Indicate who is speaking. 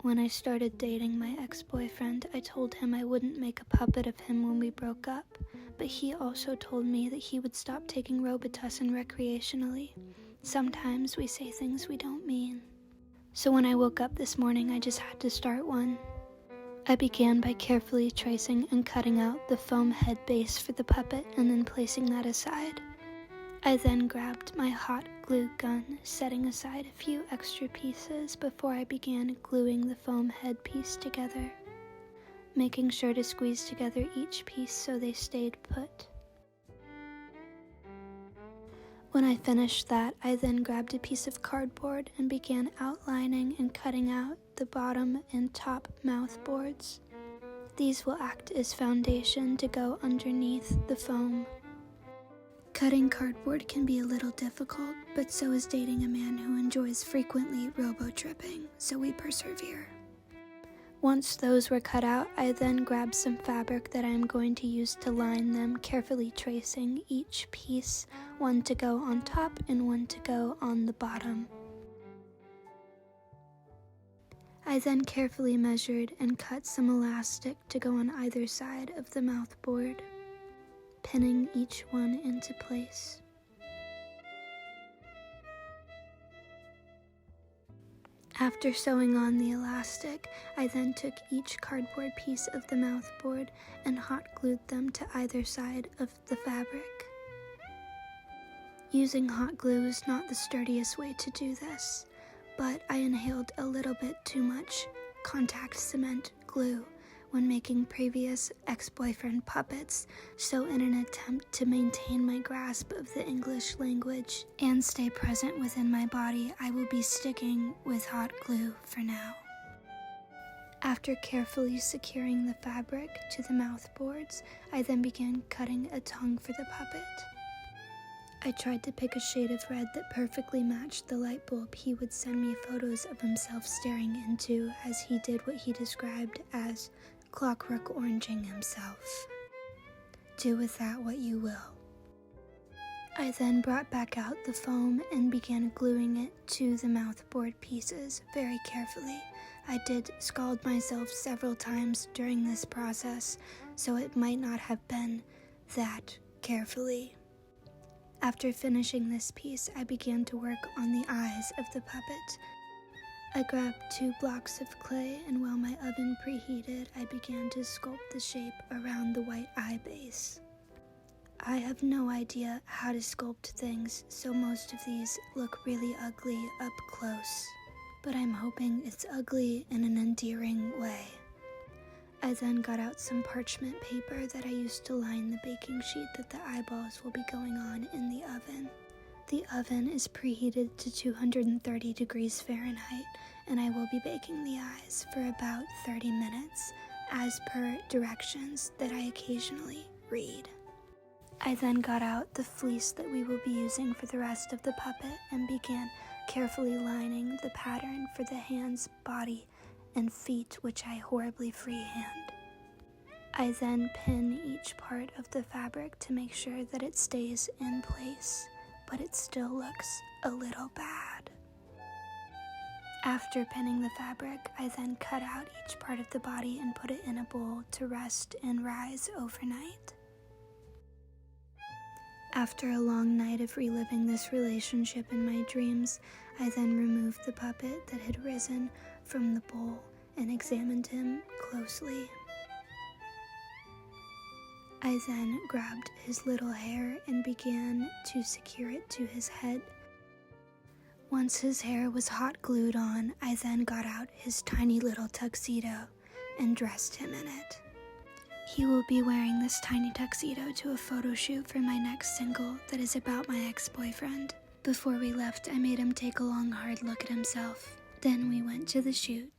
Speaker 1: When I started dating my ex-boyfriend, I told him I wouldn't make a puppet of him when we broke up, but he also told me that he would stop taking Robitussin recreationally. Sometimes we say things we don't mean. So when I woke up this morning, I just had to start one. I began by carefully tracing and cutting out the foam head base for the puppet and then placing that aside. I then grabbed my hot glue gun, setting aside a few extra pieces before I began gluing the foam head piece together, making sure to squeeze together each piece so they stayed put. When I finished that, I then grabbed a piece of cardboard and began outlining and cutting out the bottom and top mouth boards. These will act as foundation to go underneath the foam. Cutting cardboard can be a little difficult, but so is dating a man who enjoys frequently robo-tripping, so we persevere. Once those were cut out, I then grabbed some fabric that I am going to use to line them, carefully tracing each piece, one to go on top and one to go on the bottom. I then carefully measured and cut some elastic to go on either side of the mouth board, pinning each one into place. After sewing on the elastic, I then took each cardboard piece of the mouth board and hot glued them to either side of the fabric. Using hot glue is not the sturdiest way to do this, but I inhaled a little bit too much contact cement glue when making previous ex-boyfriend puppets, so in an attempt to maintain my grasp of the English language and stay present within my body, I will be sticking with hot glue for now. After carefully securing the fabric to the mouth boards, I then began cutting a tongue for the puppet. I tried to pick a shade of red that perfectly matched the light bulb he would send me photos of himself staring into, as he did what he described as clockwork oranging himself. Do with that what you will. I then brought back out the foam and began gluing it to the mouthboard pieces very carefully. I did scald myself several times during this process, so it might not have been that carefully. After finishing this piece, I began to work on the eyes of the puppet. I grabbed 2 blocks of clay, and while my oven preheated, I began to sculpt the shape around the white eye base. I have no idea how to sculpt things, so most of these look really ugly up close, but I'm hoping it's ugly in an endearing way. I then got out some parchment paper that I used to line the baking sheet that the eyeballs will be going on in the oven. The oven is preheated to 230 degrees Fahrenheit, and I will be baking the eyes for about 30 minutes, as per directions that I occasionally read. I then got out the fleece that we will be using for the rest of the puppet and began carefully lining the pattern for the hands, body, and feet, which I horribly freehand. I then pin each part of the fabric to make sure that it stays in place, but it still looks a little bad. After pinning the fabric, I then cut out each part of the body and put it in a bowl to rest and rise overnight. After a long night of reliving this relationship in my dreams, I then removed the puppet that had risen from the bowl and examined him closely. I then grabbed his little hair and began to secure it to his head. Once his hair was hot glued on, I then got out his tiny little tuxedo and dressed him in it. He will be wearing this tiny tuxedo to a photo shoot for my next single that is about my ex-boyfriend. Before we left, I made him take a long, hard look at himself. Then we went to the shoot.